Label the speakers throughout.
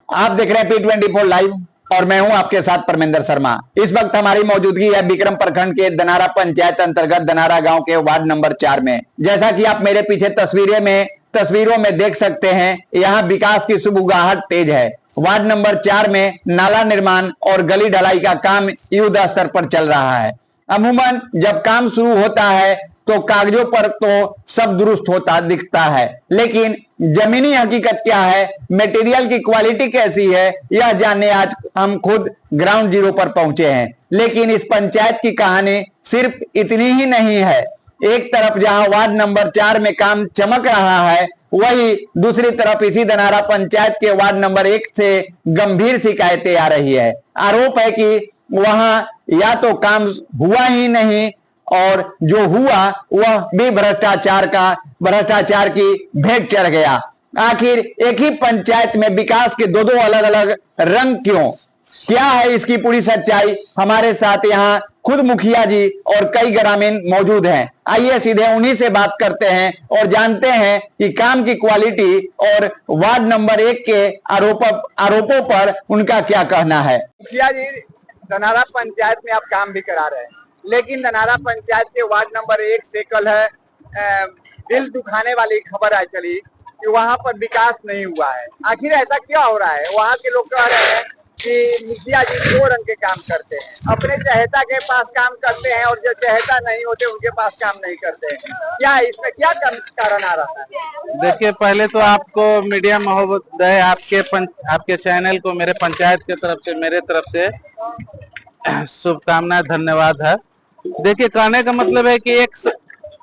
Speaker 1: आप देख रहे हैं P24 लाइव और मैं हूं आपके साथ परमेंद्र शर्मा। इस वक्त हमारी मौजूदगी है विक्रम प्रखंड के दनारा पंचायत अंतर्गत दनारा गांव के वार्ड नंबर 4 में। जैसा कि आप मेरे पीछे तस्वीरों में देख सकते हैं, यहां विकास की सुबुगाहट तेज है। वार्ड नंबर 4 में नाला निर्माण और गली ढलाई का काम युद्ध स्तर पर चल रहा है। अमूमन जब काम शुरू होता है तो कागजों पर तो सब दुरुस्त होता दिखता है, लेकिन जमीनी हकीकत क्या है, मटेरियल की क्वालिटी कैसी है, यह जानने आज हम खुद ग्राउंड जीरो पर पहुंचे हैं। लेकिन इस पंचायत की कहानी सिर्फ इतनी ही नहीं है। एक तरफ जहां वार्ड नंबर 4 में काम चमक रहा है, वही दूसरी तरफ इसी दनारा पंचायत के वार्ड नंबर 1 से गंभीर शिकायतें आ रही है। आरोप है कि वहां या तो काम हुआ ही नहीं और जो हुआ वह भी भ्रष्टाचार की भेंट चढ़ गया। आखिर एक ही पंचायत में विकास के दो अलग अलग रंग क्यों? क्या है इसकी पूरी सच्चाई? हमारे साथ यहाँ खुद मुखिया जी और कई ग्रामीण मौजूद हैं। आइए सीधे उन्हीं से बात करते हैं और जानते हैं कि काम की क्वालिटी और वार्ड नंबर 1 के आरोपों पर उनका क्या कहना है।
Speaker 2: मुखिया जी, दनारा पंचायत में आप काम भी करा रहे हैं, लेकिन दनारा पंचायत के वार्ड नंबर 1 से कल है दिल दुखाने वाली खबर आई चली कि वहां पर विकास नहीं हुआ है। आखिर ऐसा क्या हो रहा है? वहां के लोग कह रहे हैं कि मुखिया जी 2 रंग के काम करते हैं, अपने चहेता के पास काम करते हैं और जो चहेता नहीं होते उनके पास काम नहीं करते हैं। क्या इसमें क्या कारण आ रहा है?
Speaker 3: देखिए, पहले तो आपको मीडिया महोदय आपके चैनल को मेरे पंचायत के तरफ से, मेरे तरफ से शुभकामनाएं, धन्यवाद है। देखिए, कहने का मतलब है कि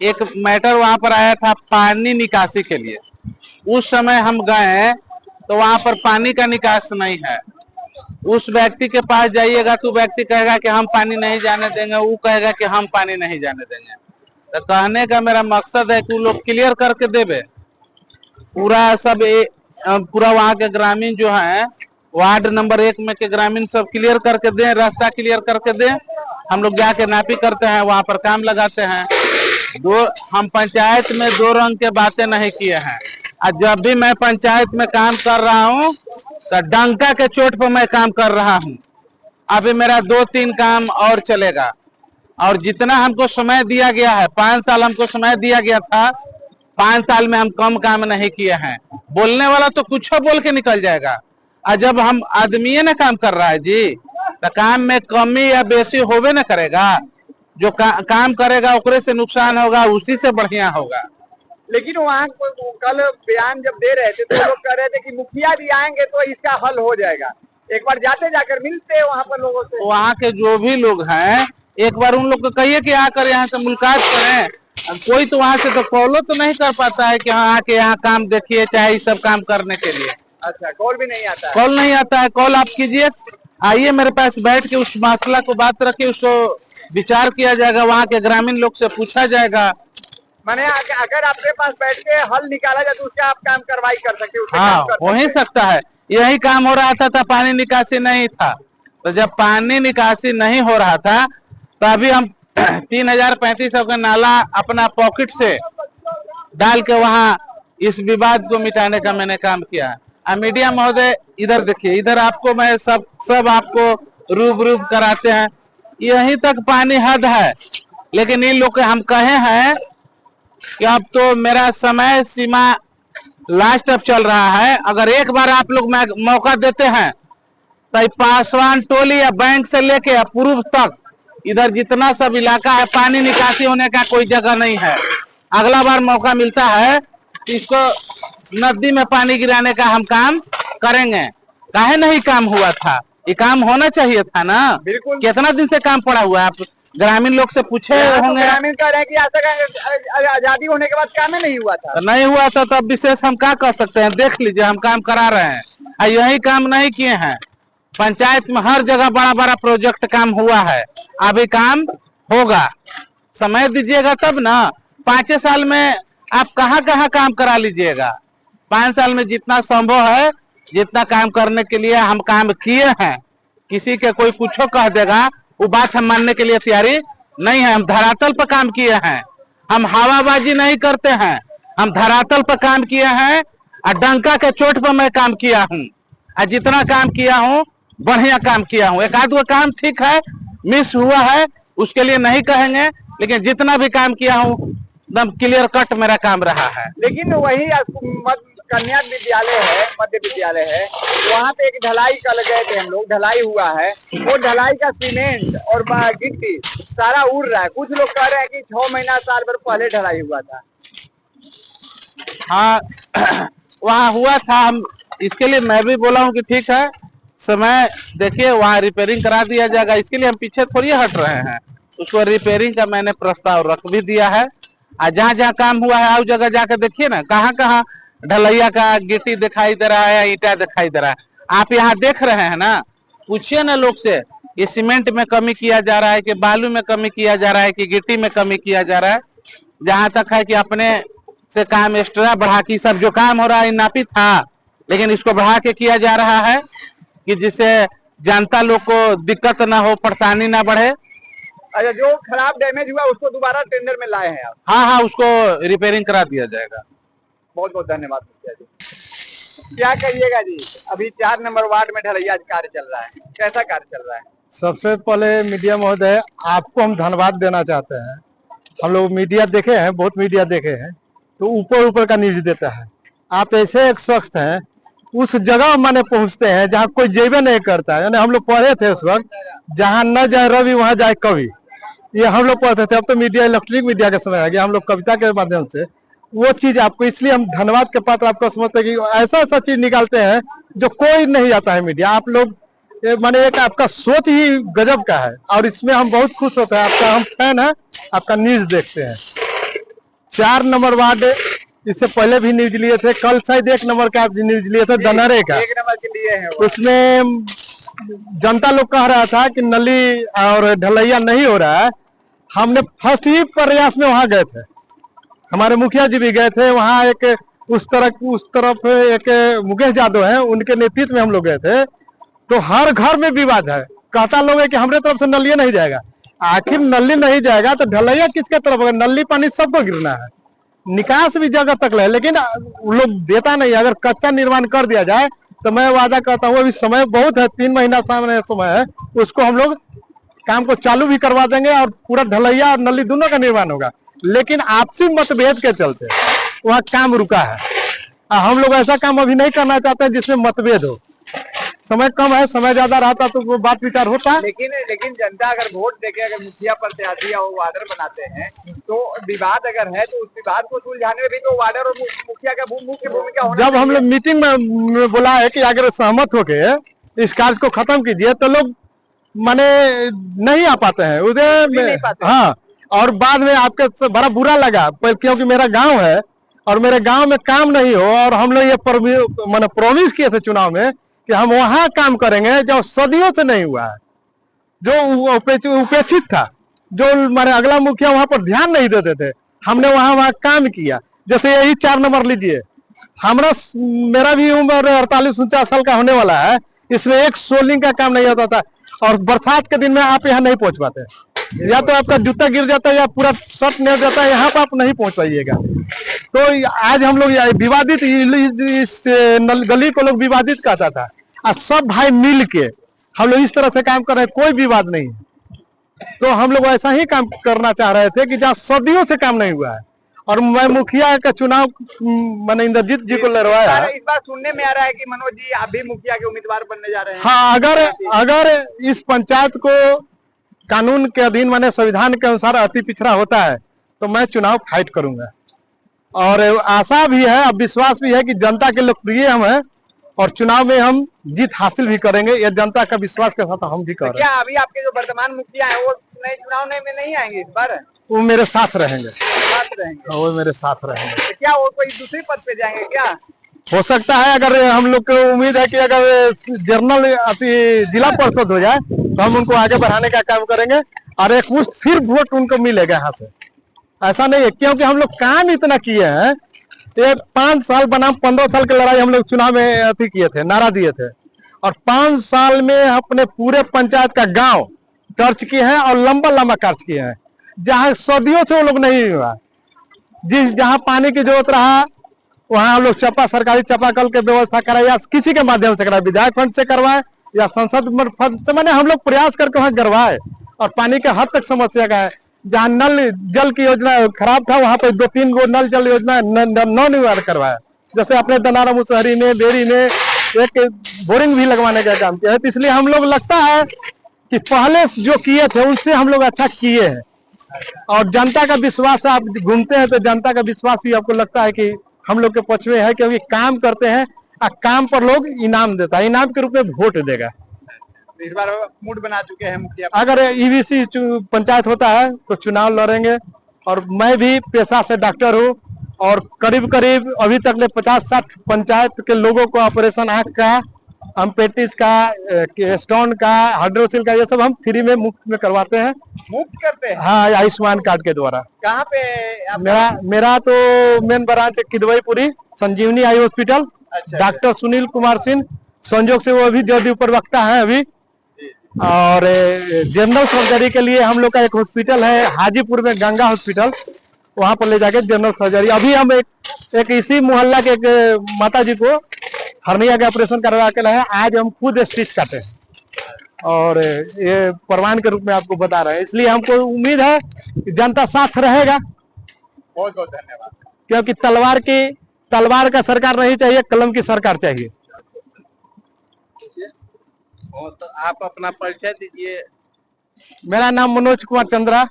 Speaker 3: एक मैटर वहां पर आया था पानी निकासी के लिए। उस समय हम गए तो वहां पर पानी का निकास नहीं है। उस व्यक्ति के पास जाइएगा तो व्यक्ति कहेगा कि हम पानी नहीं जाने देंगे, वो कहेगा कि हम पानी नहीं जाने देंगे। तो कहने का मेरा मकसद है कि वो लोग क्लियर करके देवे पूरा वहां के ग्रामीण जो है, वार्ड नंबर 1 में के ग्रामीण सब क्लियर करके दें, रास्ता क्लियर करके दें। हम लोग जाके नापी करते हैं, वहां पर काम लगाते हैं। हम पंचायत में 2 रंग के बातें नहीं किए हैं। और जब भी मैं पंचायत में काम कर रहा हूं तो डंका के चोट पर मैं काम कर रहा हूं। अभी मेरा 2-3 काम और चलेगा। और जितना हमको समय दिया गया है, 5 साल हमको समय दिया गया था, 5 साल में हम कम काम नहीं किए हैं। बोलने वाला तो कुछ बोल के निकल जाएगा, और जब हम आदमी ने काम कर रहा है जी, तो काम में कमी या बेसी होवे न करेगा। जो काम करेगा ओकरे से नुकसान होगा, उसी से बढ़िया होगा।
Speaker 2: लेकिन वहाँ कल बयान जब दे रहे थे तो लोग कह रहे थे कि मुखिया जी आएंगे तो इसका हल हो जाएगा। एक बार जाकर मिलते हैं वहाँ पर लोगों से।
Speaker 3: वहाँ के जो भी लोग हैं, एक बार उन लोग को कहिए कि आकर यहाँ से मुलाकात करें। कोई तो वहाँ से तो फॉलो तो नहीं कर पाता है कि हाँ आके यहाँ काम देखिए, चाहे ये सब काम करने के लिए।
Speaker 2: अच्छा, कॉल भी नहीं आता है?
Speaker 3: कॉल नहीं आता है। कॉल आप कीजिए, आइए मेरे पास बैठ के उस मसला को बात रखिए, उसको विचार किया जाएगा, वहाँ के ग्रामीण लोग से पूछा जाएगा।
Speaker 2: माने अगर आपके पास बैठ के हल निकाला जाए तो उसका आप काम कार्रवाई कर सकते हैं।
Speaker 3: हाँ, हो ही सकता है। यही काम हो रहा था पानी निकासी नहीं था। तो जब पानी निकासी नहीं हो रहा था तो अभी हम 3035 का नाला अपना पॉकेट से डाल के वहाँ इस विवाद को मिटाने का मैंने काम किया। मीडिया महोदय इधर देखिए, इधर आपको मैं सब आपको रूबरू कराते हैं। यहीं तक पानी हद है, लेकिन इन लोग के हम कहे हैं कि अब तो मेरा समय सीमा लास्ट अब चल रहा है। अगर एक बार आप लोग मौका देते हैं तो पासवान टोली या बैंक से लेके पूर्व तक इधर जितना सब इलाका है, पानी निकासी होने का कोई जगह नहीं है। अगला बार मौका मिलता है इसको नदी में पानी गिराने का हम काम करेंगे। काहे नहीं काम हुआ था? ये काम होना चाहिए था ना।
Speaker 2: बिल्कुल।
Speaker 3: कितना दिन से काम पड़ा हुआ है? आप ग्रामीण लोग से पूछे होंगे।
Speaker 2: ग्रामीण कह रहे हैं कि आज तक आजादी होने के बाद काम ही नहीं हुआ था।
Speaker 3: नहीं हुआ था तो अब विशेष हम क्या कर सकते हैं? देख लीजिए, हम काम करा रहे हैं। यही काम नहीं किए हैं। पंचायत में हर जगह बड़ा प्रोजेक्ट काम हुआ है, अभी काम होगा। समय दीजिएगा तब ना। 5 साल में आप कहाँ काम करा लीजिएगा। 5 साल में जितना संभव है, जितना काम करने के लिए हम काम किए हैं। किसी के कोई कुछ कह देगा, वो बात हम मानने के लिए तैयारी नहीं है। हम धरातल पर काम किए हैं, हम हवाबाजी नहीं करते हैं। हम धरातल पर काम किए हैं और डंका के चोट पर मैं काम किया हूँ। आज जितना काम किया हूँ बढ़िया काम किया हूँ। एक आध वो काम ठीक है, मिस हुआ है, उसके लिए नहीं कहेंगे, लेकिन जितना भी काम किया हूँ एकदम क्लियर कट मेरा काम रहा है।
Speaker 2: लेकिन वही कन्या विद्यालय है, मध्य विद्यालय है, वहाँ पे एक ढलाई कल गए थे हम लोग, ढलाई हुआ है, वो ढलाई का सीमेंट और गिट्टी सारा उड़ रहा है। कुछ लोग कह रहे हैं कि 6 महीना साल भर पहले ढलाई हुआ था।
Speaker 3: हाँ वहाँ हुआ था, हम इसके लिए मैं भी बोला हूँ कि ठीक है, समय देखिए वहाँ रिपेयरिंग करा दिया जाएगा। इसके लिए हम पीछे थोड़ी हट रहे हैं, उसको रिपेयरिंग का मैंने प्रस्ताव रख भी दिया है। और जहाँ जहाँ काम हुआ है उस जगह जाकर देखिए ना, कहाँ कहाँ ढलैया का गिट्टी दिखाई दे रहा है या ईटा दिखाई दे रहा है। आप यहाँ देख रहे हैं ना, पूछिए ना लोग से, ये सीमेंट में कमी किया जा रहा है कि बालू में कमी किया जा रहा है कि गिट्टी में कमी किया जा रहा है। जहां तक है कि अपने से काम एक्स्ट्रा बढ़ा के, सब जो काम हो रहा है नापित था, लेकिन इसको बढ़ा के किया जा रहा है कि जिससे जनता लोग को दिक्कत ना हो, परेशानी ना बढ़े।
Speaker 2: अच्छा, जो खराब डैमेज हुआ उसको दोबारा टेंडर में लाए हैं आप?
Speaker 3: हाँ, उसको रिपेयरिंग करा दिया जाएगा।
Speaker 2: बहुत बहुत धन्यवाद मुखिया जी। क्या कहिएगा जी, अभी 4 नंबर वार्ड में ढलैया कार्य चल रहा है, कैसा कार्य चल रहा है?
Speaker 4: सबसे पहले मीडिया महोदय आपको हम धन्यवाद देना चाहते हैं। हम लोग मीडिया देखे हैं, बहुत मीडिया देखे हैं, तो ऊपर का न्यूज देता है। आप ऐसे एक शख्स हैं, उस जगह माने पहुंचते हैं जहाँ कोई जेबे नहीं करता है। यानी हम लोग पढ़े थे उस वक्त, जहाँ न जाए रवि वहां जाए कवि, ये हम लोग पढ़ते थे। अब तो मीडिया इलेक्ट्रॉनिक मीडिया का समय आ गया, हम लोग कविता के माध्यम से वो चीज आपको, इसलिए हम धन्यवाद के पात्र आपको समझते हैं कि ऐसा ऐसा चीज निकालते हैं जो कोई नहीं आता है मीडिया। आप लोग माने एक आपका सोच ही गजब का है, और इसमें हम बहुत खुश होते हैं। आपका हम फैन है, आपका न्यूज देखते हैं। 4 नंबर वार्ड, इससे पहले भी न्यूज लिए थे, कल शायद 1 नंबर का न्यूज लिए थे, दनरे का
Speaker 2: 1 नंबर के लिए है।
Speaker 4: उसमें जनता लोग कह रहा था कि नली और ढलैया नहीं हो रहा है। हमने फर्स्ट ही प्रयास में वहां गए थे, हमारे मुखिया जी भी गए थे वहां। एक उस तरफ एक मुकेश यादव है, उनके नेतृत्व में हम लोग गए थे। तो हर घर में विवाद है, कहता लोग है कि हमारे तरफ से नलिया नहीं जाएगा। आखिर नली नहीं जाएगा तो ढलैया किसके तरफ होगा? नली पानी सबको गिरना है, निकास भी जगह तक है, लेकिन लोग देता नहीं। अगर कच्चा निर्माण कर दिया जाए तो मैं वादा करता हूँ, अभी समय बहुत है, 3 महीना सामने समय है, उसको हम लोग काम को चालू भी करवा देंगे और पूरा ढलैया और नली दोनों का निर्माण होगा। लेकिन आपसी मतभेद के चलते वहाँ काम रुका है। हम लोग ऐसा काम अभी नहीं करना चाहते हैं जिसमें मतभेद हो। समय कम है, समय ज्यादा रहता तो वो बात विचार होता।
Speaker 2: लेकिन जनता अगर वोट देके अगर मुखिया प्रत्याशी या वो वार्डर बनाते हैं, तो विवाद अगर है तो उस विवाद को सुलझाने में भी तो वार्डर और मुखिया का मुख्य भूमिका होना।
Speaker 4: जब हम लोग मीटिंग में बोला है कि अगर सहमत होके इस कार्य को खत्म कीजिए, तो लोग माने नहीं आ पाते हैं उधर। हाँ, और बाद में आपके बड़ा बुरा लगा, क्योंकि मेरा गांव है और मेरे गांव में काम नहीं हो, और हम लोग ये माने प्रॉमिस किए थे चुनाव में कि हम वहां काम करेंगे जो सदियों से नहीं हुआ है, जो उपेक्षित था, जो माने अगला मुखिया वहां पर ध्यान नहीं देते थे। हमने वहां काम किया। जैसे यही 4 नंबर लीजिए, मेरा भी उम्र 48-49 साल का होने वाला है, इसमें एक सोलिंग का काम नहीं होता था। और बरसात के दिन में आप यहाँ नहीं पहुंच पाते, या तो आपका जूता गिर जाता है या पूरा शर्ट नहीं जाता है, यहाँ पर आप नहीं पहुंच पाइएगा। तो आज हम लोग विवादित, इस गली को लोग विवादित कहता था, और सब भाई मिल के हम लोग इस तरह से काम कर रहे हैं, कोई विवाद नहीं। तो हम लोग ऐसा ही काम करना चाह रहे थे कि जहाँ सदियों से काम नहीं हुआ है। और मैं मुखिया का चुनाव मैंने इंद्रजीत जी को लड़वाया है।
Speaker 2: इस बार सुनने में आ रहा है कि मनोज जी आप भी मुखिया के उम्मीदवार बनने जा रहे हैं।
Speaker 4: हाँ, अगर इस पंचायत को कानून के अधीन माने संविधान के अनुसार अति पिछड़ा होता है तो मैं चुनाव फाइट करूंगा। और आशा भी है, अब विश्वास भी है कि जनता के लोकप्रिय हम हैं और चुनाव में हम जीत हासिल भी करेंगे। यह जनता का विश्वास के साथ हम भी कर रहे हैं।
Speaker 2: क्या अभी आपके जो वर्तमान मुखिया है वो नए चुनाव में नहीं आएंगे इस बार?
Speaker 4: वो मेरे साथ रहेंगे।
Speaker 2: वो
Speaker 4: मेरे साथ रहेंगे।
Speaker 2: तो क्या वो कोई दूसरे पद पे जाएंगे क्या?
Speaker 4: हो सकता है, अगर हम लोग को उम्मीद है कि अगर जनरल जिला परिषद हो जाए तो हम उनको आगे बढ़ाने का काम करेंगे, और एक मुश्त फिर वोट उनको मिलेगा यहाँ से। ऐसा नहीं है, क्योंकि हम लोग काम इतना किए हैं। ये 5 साल बनाम 15 साल की लड़ाई हम लोग चुनाव में किए थे, नारा दिए थे, और 5 साल में अपने पूरे पंचायत का गांव टर्च किए हैं और लंबा लंबा कार्य किए हैं, जहां सदियों से वो लोग नहीं हुआ। जहां पानी की जरूरत रहा वहाँ हम लोग सरकारी चापाकल के व्यवस्था कराए या किसी के माध्यम से कराए, विधायक फंड से करवाए या संसद फंड से, मैंने हम लोग प्रयास करके वहाँ करवाए। और पानी के हद तक समस्या का है, जहाँ नल जल की योजना खराब था वहाँ पे 2-3 गो नल जल योजना नौ निर्माण करवाया। जैसे अपने दनारा मुसहरी ने, बेरी ने एक बोरिंग भी लगवाने का काम किया है। तो इसलिए हम लोग लगता है कि पहले जो किए थे उनसे हम लोग अच्छा किए हैं। और जनता का विश्वास, आप घूमते हैं तो जनता का विश्वास भी आपको लगता है कि हम लोग के पक्ष में है, क्योंकि काम करते हैं और काम पर लोग इनाम देता है, इनाम के रूप में वोट देगा।
Speaker 2: इस बार मूड बना चुके हैं मुखिया।
Speaker 4: अगर ईवीसी पंचायत होता है तो चुनाव लड़ेंगे। और मैं भी पेशा से डॉक्टर हूँ और करीब करीब अभी तक ले 50-60 पंचायत के लोगों को ऑपरेशन आंख का, अम्पेटिस का, स्टोन का, हाइड्रोसिल का, ये सब हम फ्री में मुफ्त में करवाते हैं।
Speaker 2: मुफ्त करते हैं?
Speaker 4: हाँ, आयुष्मान कार्ड के द्वारा।
Speaker 2: कहाँ पे
Speaker 4: मेरा तो मेन ब्रांच किदवईपुरी संजीवनी आई हॉस्पिटल।
Speaker 2: अच्छा,
Speaker 4: डॉक्टर सुनील कुमार सिंह संजोग से वो अभी जदयू प्रवक्ता है अभी। और जनरल सर्जरी के लिए हम लोग का एक हॉस्पिटल है हाजीपुर में, गंगा हॉस्पिटल, वहां पर ले जाके जनरल सर्जरी। अभी हम एक इसी मोहल्ला के एक माता जी को हर्निया का ऑपरेशन करवा के लाए, आज हम खुद स्टिच काटे और ये प्रमाण के रूप में आपको बता रहे हैं। इसलिए हमको उम्मीद है कि जनता साथ रहेगा।
Speaker 2: बहुत बहुत धन्यवाद।
Speaker 4: क्योंकि तलवार का सरकार नहीं चाहिए, कलम की सरकार चाहिए।
Speaker 3: तो आप अपना परिचय दीजिए।
Speaker 4: मेरा नाम मनोज कुमार चंद्रा।
Speaker 3: आप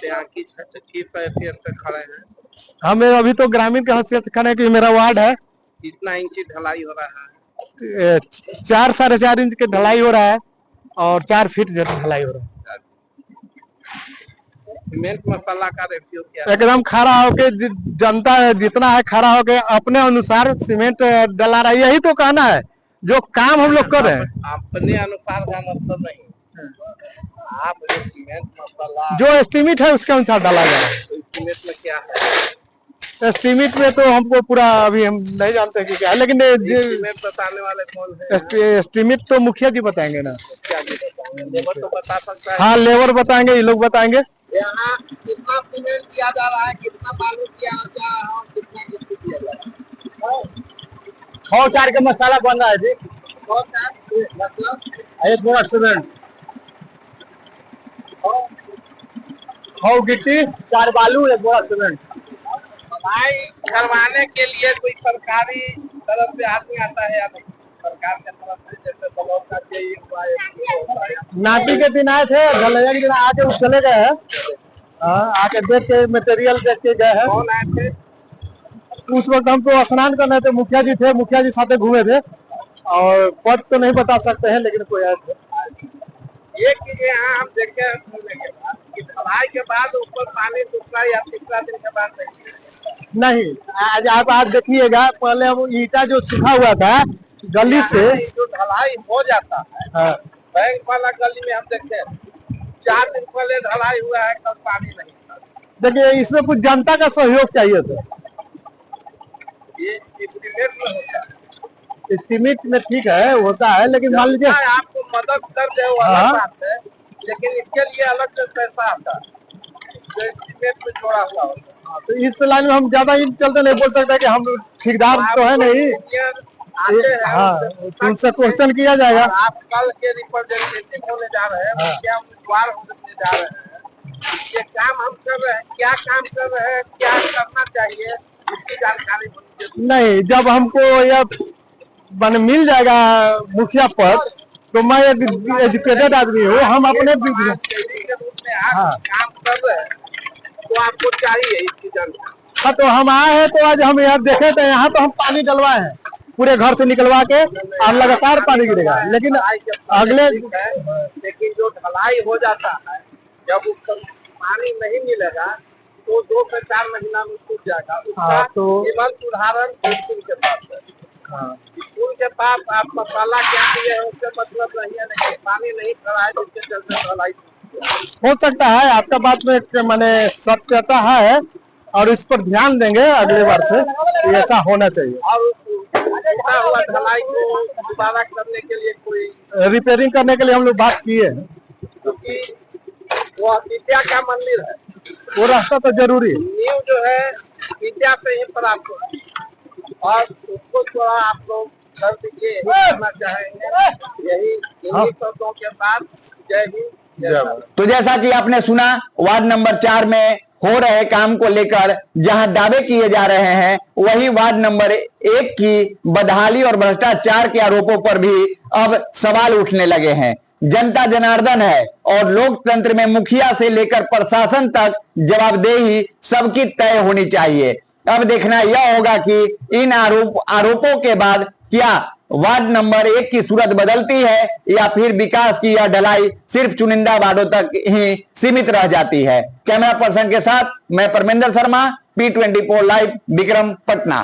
Speaker 3: यहाँ किस हैसियत से खड़े हैं?
Speaker 4: हमें अभी तो ग्रामीण की हैसियत खड़े हैं कि मेरा वार्ड है।
Speaker 3: कितना इंची ढलाई हो रहा है?
Speaker 4: 4-4.5 इंच की ढलाई हो रहा है और 4 फीट ढलाई हो रहा है।
Speaker 3: सीमेंट मसाला का रेशियो क्या है?
Speaker 4: एकदम खड़ा होके जनता जितना है खड़ा होके अपने अनुसार सीमेंट डला रहा है। यही तो कहना है, जो काम हम लोग कर रहे हैं
Speaker 3: अपने अनुसार का मतलब नहीं, आप जो सीमेंट मसाला
Speaker 4: जो एस्टिमेट है उसके अनुसार डाला जा रहा है।
Speaker 3: एस्टिमेट में क्या है?
Speaker 4: एस्टिमेट में तो हमको पूरा अभी हम नहीं जानते कि क्या है, लेकिन
Speaker 3: एस्टिमेट बताने वाले कौन है?
Speaker 4: एस्टिमेट तो मुखिया जी बताएंगे ना।
Speaker 3: क्या जी बताएंगे? लेबर तो बता सकता है।
Speaker 4: हाँ, लेबर बताएंगे, ये लोग बताएंगे।
Speaker 3: यहाँ कितना सीमेंट दिया जा रहा है, कितना बालू दिया जा रहा है और कितना गिट्टी दिया जा रहा है?
Speaker 4: 6-4 का मसाला बन रहा है जी।
Speaker 3: 6-4 मतलब
Speaker 4: एक बोरा सीमेंट, 6 गिट्टी, 4 बालू, एक बोरा सीमेंट।
Speaker 3: ढलाई करवाने के लिए कोई सरकारी तरफ से आदमी आता है या नहीं? सरकार के तरफ से जैसे ब्लॉक का जेई हुआ है,
Speaker 4: नाटी के दिन आए थे, ढलैया के दिन आके वो चले गए हैं। आके देख के मटेरियल देख के गए हैं।
Speaker 3: कौन आए थे?
Speaker 4: उस वक्त हम तो स्नान करने थे, मुखिया जी थे, मुखिया जी साथे घूमे थे और पद तो नहीं बता सकते हैं, लेकिन कोई आए थे।
Speaker 3: ये चीजें यहाँ हम देखे हैं कि ढलाई के बाद ऊपर पानी दूसरा या तीसरा दिन के बाद
Speaker 4: नहीं। आज आप देखिएगा, पहले वो ईटा जो सूखा हुआ था गली से,
Speaker 3: जो ढलाई हो जाता है बैंक वाला गली में हम देखते हैं 4 दिन पहले ढलाई हुआ है, कल पानी नहीं था।
Speaker 4: देखिए इसमें कुछ जनता का सहयोग चाहिए था।
Speaker 3: ये एस्टिमेट में होता है,
Speaker 4: एस्टिमेट में ठीक है होता है, लेकिन मान लीजिए
Speaker 3: आपको मदद कर दे वो अलग बात है, लेकिन इसके लिए अलग से पैसा आता है जो एस्टिमेट में जोड़ा हुआ होता है।
Speaker 4: तो इस लाइन में हम ज्यादा इन चलते नहीं बोल सकते कि हम ठेकेदार तो है नहीं। हाँ, उनसे क्वेश्चन किया जाएगा।
Speaker 3: आप कल के रिप्रेजेंटेटिव होने जा रहे हैं, क्या उम्मीदवार होने जा रहे हैं, ये काम हम कर रहे हैं, क्या काम कर रहे हैं, क्या करना चाहिए, इसकी जानकारी होनी चाहिए।
Speaker 4: नहीं, जब हमको यह मिल जाएगा मुखिया पद तो मैं एक एजुकेटेड आदमी हूँ, हम अपने
Speaker 3: के रूप में आप काम कर रहे हैं तो आपको चाहिए इसकी जानकारी।
Speaker 4: हाँ, तो हम आए हैं तो आज हम यहाँ देखे थे, यहाँ तो हम पानी डलवाए हैं पूरे घर से निकलवा के और लगातार पानी गिरेगा। लेकिन अगले
Speaker 3: लेकिन जो ढलाई हो जाता है जब उसको पानी नहीं मिलेगा तो 2 से 4 महीना में सूख जाएगा। उसका जीवंत उदाहरण स्कूल के पास है। स्कूल के पास आप मसाला क्या दिए है उससे मतलब नहीं है, लेकिन पानी नहीं खड़ा है जिसके चलते ढलाई
Speaker 4: हो सकता है। आपका बात में मैंने सत्यता है और इस पर ध्यान देंगे अगले बार से, ऐसा होना चाहिए।
Speaker 3: और हुआ ढलाई को दोबारा करने के लिए कोई
Speaker 4: रिपेयरिंग करने के लिए हम लोग बात किए हैं,
Speaker 3: क्योंकि वो विद्या का मंदिर है।
Speaker 4: वो रास्ता तो जरूरी है।
Speaker 2: नींव जो है विद्या से ही प्राप्त होती है और उसको थोड़ा आप लोग कर दीजिए, करना चाहेंगे यही इन्हीं शब्दों के साथ। जय हिंद, जय भारत।
Speaker 1: तो जैसा कि आपने सुना, वार्ड नंबर 4 में हो रहे काम को लेकर जहां दावे किए जा रहे हैं, वही वार्ड नंबर 1 की बदहाली और भ्रष्टाचार के आरोपों पर भी अब सवाल उठने लगे हैं। जनता जनार्दन है और लोकतंत्र में मुखिया से लेकर प्रशासन तक जवाबदेही सबकी तय होनी चाहिए। अब देखना यह होगा कि इन आरोपों के बाद क्या वार्ड नंबर 1 की सूरत बदलती है या फिर विकास की यह ढलाई सिर्फ चुनिंदा वार्डों तक ही सीमित रह जाती है। कैमरा पर्सन के साथ मैं परमेंद्र शर्मा, P24 लाइव, विक्रम, पटना।